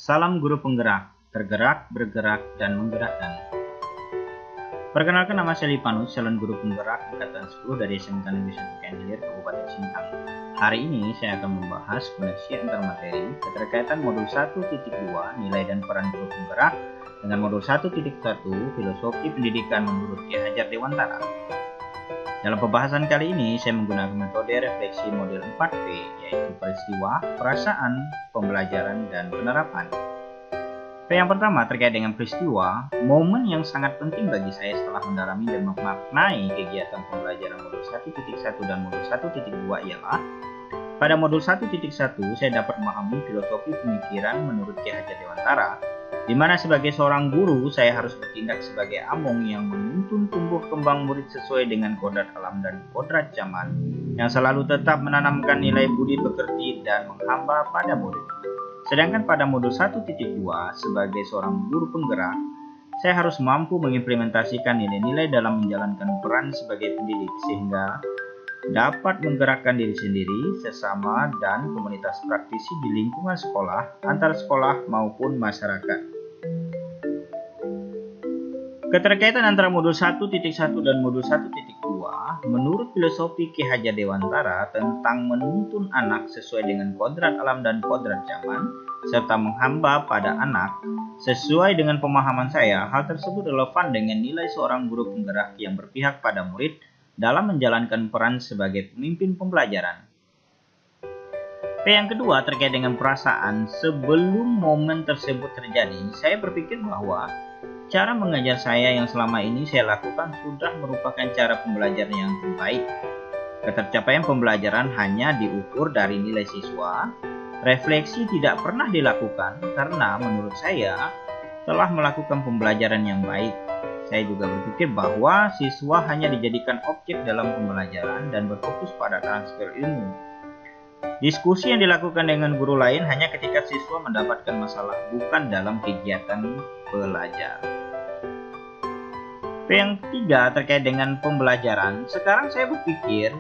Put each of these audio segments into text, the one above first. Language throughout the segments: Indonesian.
Salam guru penggerak, tergerak, bergerak, dan menggerakkan. Perkenalkan, nama saya Lipanus, calon guru penggerak angkatan 10 dari SMK Negeri 1 Kenlir, Kabupaten Sintang. Hari ini saya akan membahas koneksi antar materi keterkaitan modul 1.2 nilai dan peran guru penggerak dengan modul 1.1 filosofi pendidikan menurut Ki Hajar Dewantara. Dalam pembahasan kali ini, saya menggunakan metode refleksi model 4P, yaitu peristiwa, perasaan, pembelajaran, dan penerapan. P yang pertama terkait dengan peristiwa, momen yang sangat penting bagi saya setelah mendalami dan memaknai kegiatan pembelajaran modul 1.1 dan modul 1.2 ialah pada modul 1.1 saya dapat memahami filosofi pemikiran menurut Ki Hajar Dewantara, di mana sebagai seorang guru saya harus bertindak sebagai among yang menuntun tumbuh kembang murid sesuai dengan kodrat alam dan kodrat zaman, yang selalu tetap menanamkan nilai budi pekerti dan menghamba pada murid. Sedangkan pada modul 1.2 sebagai seorang guru penggerak, saya harus mampu mengimplementasikan nilai-nilai dalam menjalankan peran sebagai pendidik sehingga dapat menggerakkan diri sendiri, sesama, dan komunitas praktisi di lingkungan sekolah, antar sekolah maupun masyarakat. Keterkaitan antara modul 1.1 dan modul 1.2 menurut filosofi Ki Hajar Dewantara tentang menuntun anak sesuai dengan kodrat alam dan kodrat zaman, serta menghamba pada anak sesuai dengan pemahaman saya. Hal tersebut relevan dengan nilai seorang guru penggerak yang berpihak pada murid dalam menjalankan peran sebagai pemimpin pembelajaran. P yang kedua terkait dengan perasaan. Sebelum momen tersebut terjadi, saya berpikir bahwa cara mengajar saya yang selama ini saya lakukan sudah merupakan cara pembelajaran yang terbaik. Ketercapaian pembelajaran hanya diukur dari nilai siswa. Refleksi tidak pernah dilakukan karena menurut saya telah melakukan pembelajaran yang baik. Saya juga berpikir bahwa siswa hanya dijadikan objek dalam pembelajaran dan berfokus pada transfer ilmu. Diskusi yang dilakukan dengan guru lain hanya ketika siswa mendapatkan masalah, bukan dalam kegiatan belajar. P yang ketiga terkait dengan pembelajaran. Sekarang saya berpikir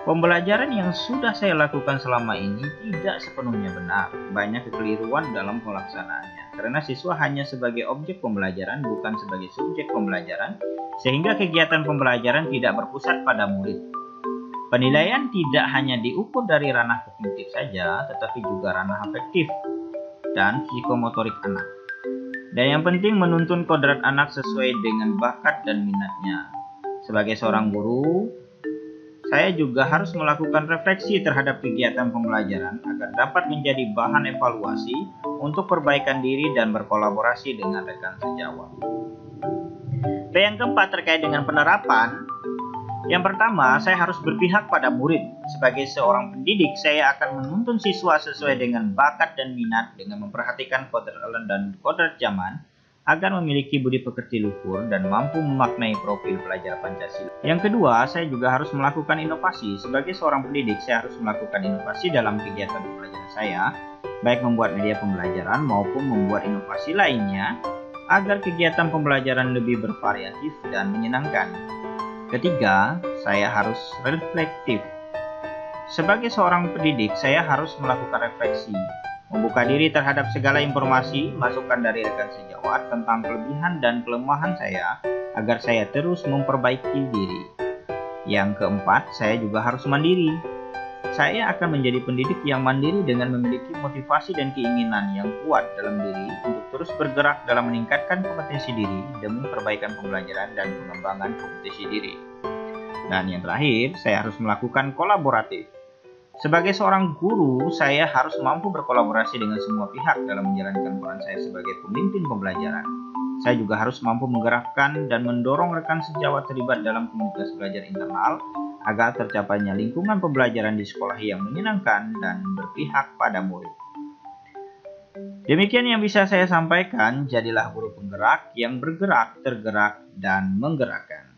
pembelajaran yang sudah saya lakukan selama ini tidak sepenuhnya benar. Banyak kekeliruan dalam pelaksanaannya karena siswa hanya sebagai objek pembelajaran, bukan sebagai subjek pembelajaran, sehingga kegiatan pembelajaran tidak berpusat pada murid. Penilaian tidak hanya diukur dari ranah kognitif saja, tetapi juga ranah afektif dan psikomotorik anak. Dan yang penting menuntun kodrat anak sesuai dengan bakat dan minatnya. Sebagai seorang guru, saya juga harus melakukan refleksi terhadap kegiatan pembelajaran agar dapat menjadi bahan evaluasi untuk perbaikan diri dan berkolaborasi dengan rekan sejawat. P yang keempat terkait dengan penerapan. Yang pertama, saya harus berpihak pada murid. Sebagai seorang pendidik, saya akan menuntun siswa sesuai dengan bakat dan minat dengan memperhatikan kodrat alam dan kodrat zaman agar memiliki budi pekerti luhur dan mampu memaknai profil pelajar Pancasila. Yang kedua, saya juga harus melakukan inovasi. Sebagai seorang pendidik, saya harus melakukan inovasi dalam kegiatan pembelajaran saya, baik membuat media pembelajaran maupun membuat inovasi lainnya agar kegiatan pembelajaran lebih bervariatif dan menyenangkan. Ketiga, saya harus reflektif. Sebagai seorang pendidik, saya harus melakukan refleksi, membuka diri terhadap segala informasi, masukan dari rekan sejawat tentang kelebihan dan kelemahan saya, agar saya terus memperbaiki diri. Yang keempat, saya juga harus mandiri. Saya akan menjadi pendidik yang mandiri dengan memiliki motivasi dan keinginan yang kuat dalam diri untuk terus bergerak dalam meningkatkan kompetensi diri demi perbaikan pembelajaran dan pengembangan kompetensi diri. Dan yang terakhir, saya harus melakukan kolaboratif. Sebagai seorang guru, saya harus mampu berkolaborasi dengan semua pihak dalam menjalankan peran saya sebagai pemimpin pembelajaran. Saya juga harus mampu menggerakkan dan mendorong rekan sejawat terlibat dalam komunitas belajar internal agar tercapainya lingkungan pembelajaran di sekolah yang menyenangkan dan berpihak pada murid. Demikian yang bisa saya sampaikan. Jadilah guru penggerak yang bergerak, tergerak, dan menggerakkan.